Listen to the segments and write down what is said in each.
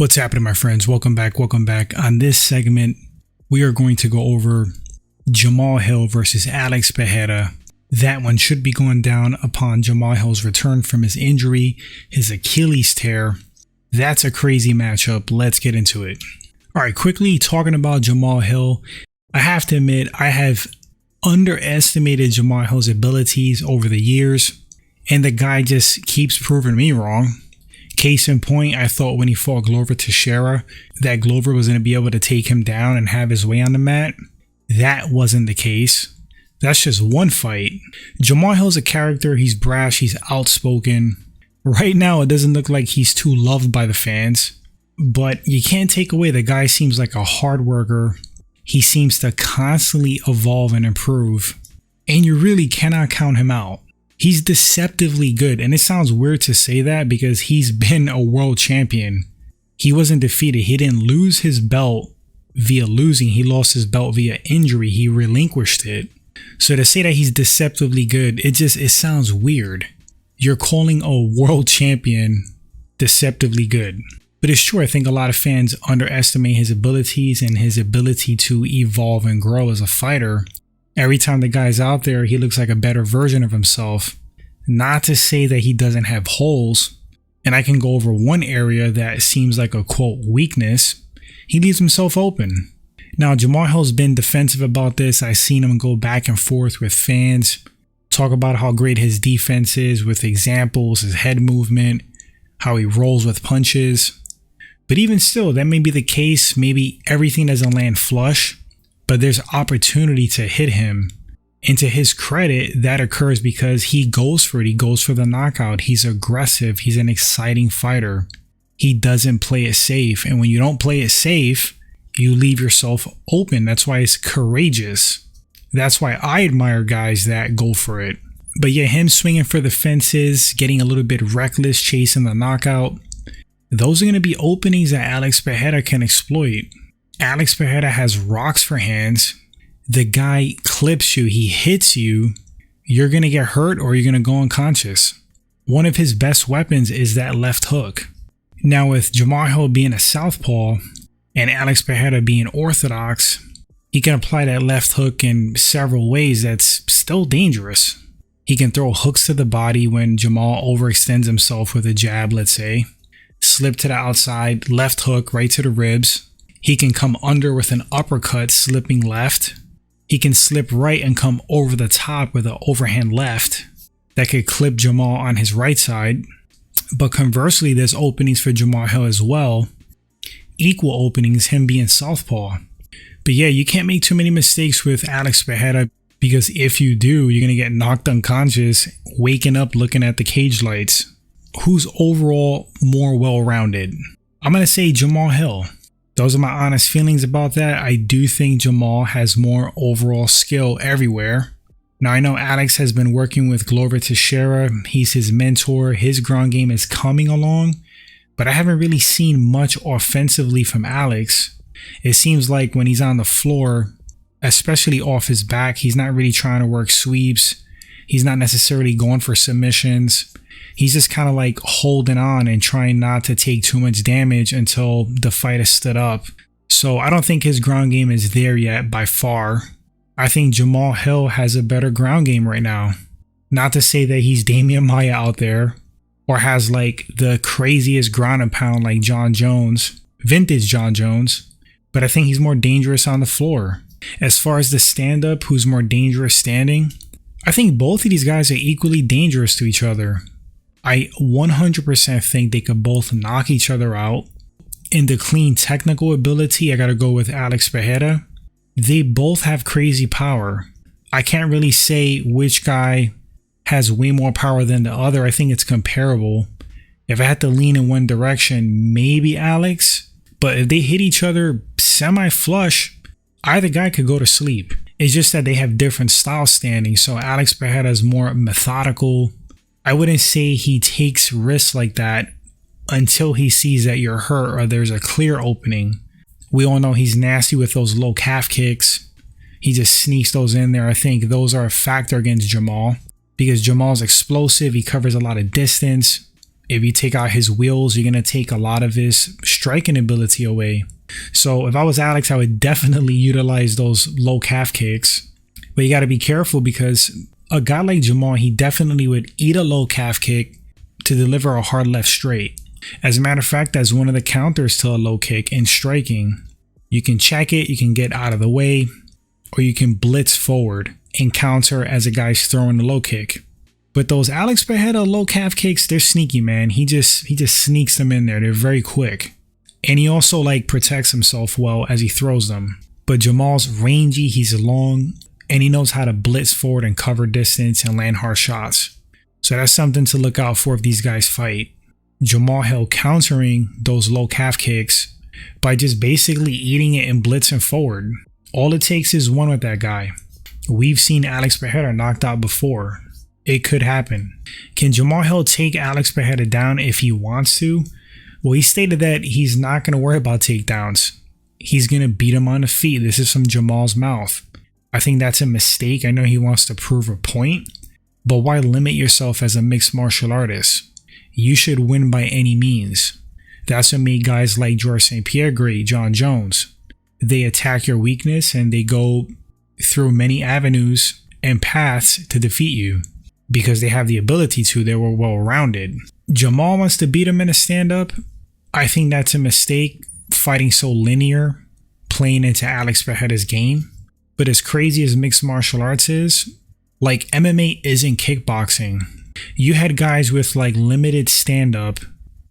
What's happening, my friends? Welcome back. On this segment, we are going to go over Jamahal Hill versus Alex Pereira. That one should be going down upon Jamahal Hill's return from his injury, his Achilles tear. That's a crazy matchup. Let's get into it. All right, quickly talking about Jamahal Hill, I have to admit I have underestimated Jamahal Hill's abilities over the years, and the guy just keeps proving me wrong. Case in point, I thought when he fought Glover Teixeira that Glover was going to be able to take him down and have his way on the mat. That wasn't the case. That's just one fight. Jamahal Hill's a character. He's brash. He's outspoken. Right now, it doesn't look like he's too loved by the fans, but you can't take away the guy seems like a hard worker. He seems to constantly evolve and improve, and you really cannot count him out. He's deceptively good, and it sounds weird to say that because he's been a world champion. He wasn't defeated. He didn't lose his belt via losing. He lost his belt via injury. He relinquished it. So to say that he's deceptively good, it sounds weird. You're calling a world champion deceptively good. But it's true, I think a lot of fans underestimate his abilities and his ability to evolve and grow as a fighter. Every time the guy's out there, he looks like a better version of himself. Not to say that he doesn't have holes, and I can go over one area that seems like a quote weakness. He leaves himself open. Now, Jamahal Hill's been defensive about this. I've seen him go back and forth with fans, talk about how great his defense is with examples, his head movement, how he rolls with punches. But even still, that may be the case. Maybe everything doesn't land flush, but there's opportunity to hit him. And to his credit, that occurs because he goes for it. He goes for the knockout. He's aggressive. He's an exciting fighter. He doesn't play it safe. And when you don't play it safe, you leave yourself open. That's why it's courageous. That's why I admire guys that go for it. But yeah, him swinging for the fences, getting a little bit reckless, chasing the knockout, those are going to be openings that Alex Pereira can exploit. Alex Pereira has rocks for hands. The guy clips you, he hits you, you're going to get hurt or you're going to go unconscious. One of his best weapons is that left hook. Now with Jamahal Hill being a southpaw and Alex Pereira being orthodox, he can apply that left hook in several ways that's still dangerous. He can throw hooks to the body when Jamal overextends himself with a jab, let's say. Slip to the outside, left hook right to the ribs. He can come under with an uppercut, slipping left. He can slip right and come over the top with an overhand left that could clip Jamal on his right side. But conversely, there's openings for Jamahal Hill as well. Equal openings, him being southpaw. But yeah, you can't make too many mistakes with Alex Pereira because if you do, you're going to get knocked unconscious, waking up looking at the cage lights. Who's overall more well-rounded? I'm going to say Jamahal Hill. Those are my honest feelings about that. I do think Jamal has more overall skill everywhere. Now, I know Alex has been working with Glover Teixeira. He's his mentor. His ground game is coming along, but I haven't really seen much offensively from Alex. It seems like when he's on the floor, especially off his back, he's not really trying to work sweeps. He's not necessarily going for submissions. He's just kind of like holding on and trying not to take too much damage until the fight is stood up. So I don't think his ground game is there yet by far. I think Jamahal Hill has a better ground game right now. Not to say that he's Damian Maia out there or has like the craziest ground and pound like John Jones, vintage John Jones, but I think he's more dangerous on the floor. As far as the stand-up, who's more dangerous standing, I think both of these guys are equally dangerous to each other. I 100% think they could both knock each other out. In the clean technical ability, I gotta go with Alex Pereira. They both have crazy power. I can't really say which guy has way more power than the other. I think it's comparable. If I had to lean in one direction, maybe Alex. But if they hit each other semi-flush, either guy could go to sleep. It's just that they have different style standing. So Alex Pereira is more methodical. I wouldn't say he takes risks like that until he sees that you're hurt or there's a clear opening. We all know he's nasty with those low calf kicks. He just sneaks those in there. I think those are a factor against Jamal because Jamal's explosive. He covers a lot of distance. If you take out his wheels, you're going to take a lot of his striking ability away. So if I was Alex, I would definitely utilize those low calf kicks. But you got to be careful because a guy like Jamal, he definitely would eat a low calf kick to deliver a hard left straight. As a matter of fact, that's one of the counters to a low kick in striking. You can check it, you can get out of the way, or you can blitz forward and counter as a guy's throwing the low kick. But those Alex Pereira low calf kicks, they're sneaky, man. He just sneaks them in there. They're very quick. And he also like protects himself well as he throws them. But Jamal's rangy, he's long, and he knows how to blitz forward and cover distance and land hard shots. So that's something to look out for if these guys fight. Jamahal countering those low calf kicks by just basically eating it and blitzing forward. All it takes is one with that guy. We've seen Alex Pereira knocked out before. It could happen. Can Jamahal take Alex Pereira down if he wants to? Well, he stated that he's not going to worry about takedowns. He's going to beat him on the feet. This is from Jamal's mouth. I think that's a mistake. I know he wants to prove a point, but why limit yourself as a mixed martial artist? You should win by any means. That's what made guys like George St. Pierre great, John Jones. They attack your weakness and they go through many avenues and paths to defeat you because they have the ability to. They were well-rounded. Jamal wants to beat him in a stand-up. I think that's a mistake, fighting so linear, playing into Alex Pereira's game. But as crazy as mixed martial arts is, like MMA isn't kickboxing. You had guys with like limited stand-up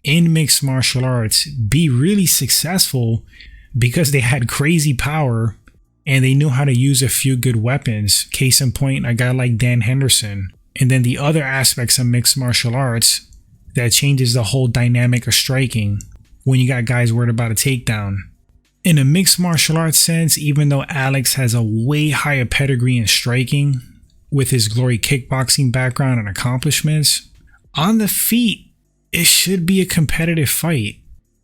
in mixed martial arts be really successful because they had crazy power and they knew how to use a few good weapons. Case in point, a guy like Dan Henderson. And then the other aspects of mixed martial arts that changes the whole dynamic of striking when you got guys worried about a takedown. In a mixed martial arts sense, even though Alex has a way higher pedigree in striking with his glory kickboxing background and accomplishments, on the feet, it should be a competitive fight.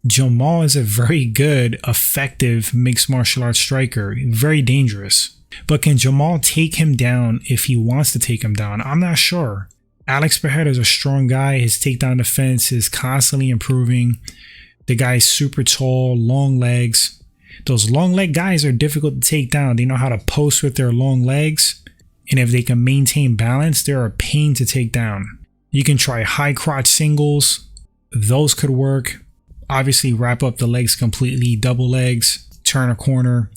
Jamal is a very good, effective mixed martial arts striker, very dangerous. But can Jamal take him down if he wants to take him down? I'm not sure. Alex Pereira is a strong guy. His takedown defense is constantly improving. The guy's super tall, long legs. Those long leg guys are difficult to take down. They know how to post with their long legs. And if they can maintain balance, they're a pain to take down. You can try high crotch singles. Those could work. Obviously wrap up the legs completely, double legs, turn a corner.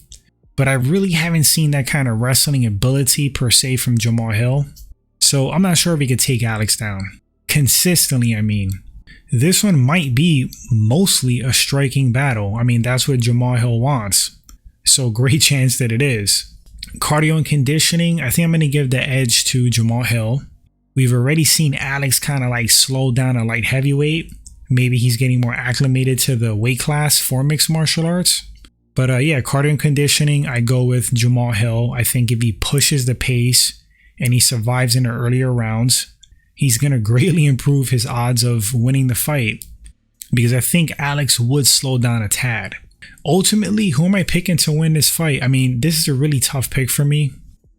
But I really haven't seen that kind of wrestling ability per se from Jamahal. So I'm not sure if he could take Alex down. Consistently, I mean. This one might be mostly a striking battle. I mean, that's what Jamahal wants. So great chance that it is. Cardio and conditioning, I think I'm going to give the edge to Jamahal. We've already seen Alex kind of like slow down a light heavyweight. Maybe he's getting more acclimated to the weight class for mixed martial arts. But yeah, cardio and conditioning, I go with Jamahal. I think if he pushes the pace and he survives in the earlier rounds, he's going to greatly improve his odds of winning the fight. Because I think Alex would slow down a tad. Ultimately, who am I picking to win this fight? I mean, this is a really tough pick for me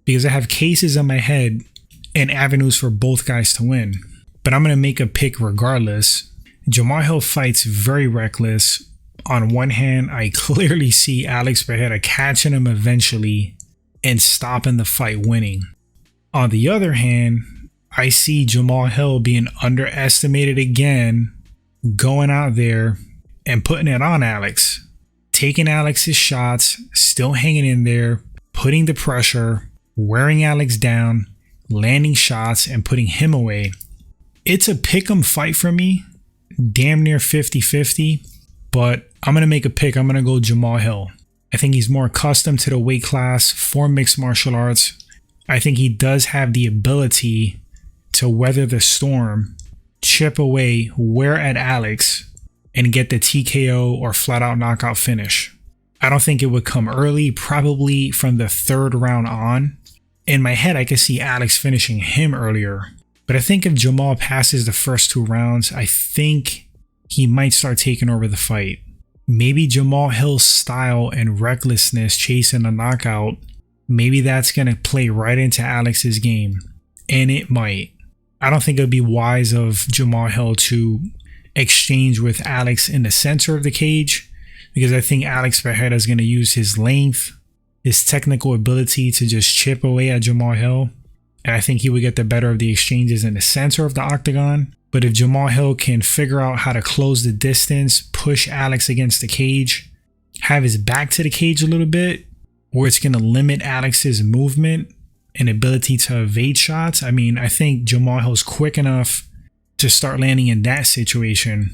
because I have cases in my head and avenues for both guys to win. But I'm going to make a pick regardless. Jamahal fights very reckless. On one hand, I clearly see Alex Pereira catching him eventually and stopping the fight, winning. On the other hand, I see Jamahal being underestimated again, going out there and putting it on Alex. Taking Alex's shots, still hanging in there, putting the pressure, wearing Alex down, landing shots, and putting him away. It's a pick'em fight for me, damn near 50-50, but I'm going to make a pick. I'm going to go Jamahal. I think he's more accustomed to the weight class for mixed martial arts. I think he does have the ability to weather the storm, chip away, wear at Alex, and get the TKO or flat out knockout finish. I don't think it would come early, probably from the third round on. In my head, I could see Alex finishing him earlier. But I think if Jamal passes the first two rounds, I think he might start taking over the fight. Maybe Jamal's style and recklessness chasing a knockout, maybe that's going to play right into Alex's game. And it might. I don't think it would be wise of Jamahal to exchange with Alex in the center of the cage, because I think Alex Pereira is going to use his length, his technical ability to just chip away at Jamahal Hill. And I think he would get the better of the exchanges in the center of the octagon. But if Jamahal Hill can figure out how to close the distance, push Alex against the cage, have his back to the cage a little bit, where it's going to limit Alex's movement and ability to evade shots. I mean, I think Jamahal Hill's quick enough to start landing in that situation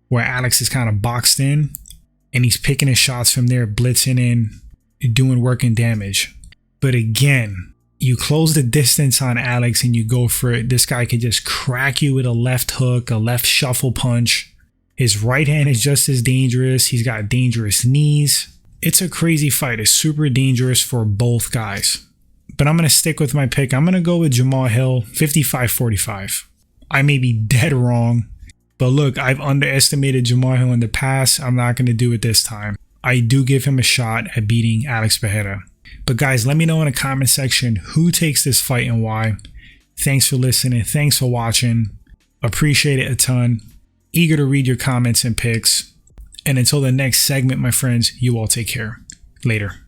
where Alex is kind of boxed in and he's picking his shots from there, blitzing in, doing work and damage. But again, you close the distance on Alex and you go for it. This guy could just crack you with a left hook, a left shuffle punch. His right hand is just as dangerous. He's got dangerous knees. It's a crazy fight. It's super dangerous for both guys. But I'm going to stick with my pick. I'm going to go with Jamahal Hill, 55-45. I may be dead wrong, but look, I've underestimated Jamahal Hill in the past. I'm not going to do it this time. I do give him a shot at beating Alex Pereira. But guys, let me know in the comment section who takes this fight and why. Thanks for listening. Thanks for watching. Appreciate it a ton. Eager to read your comments and picks. And until the next segment, my friends, you all take care. Later.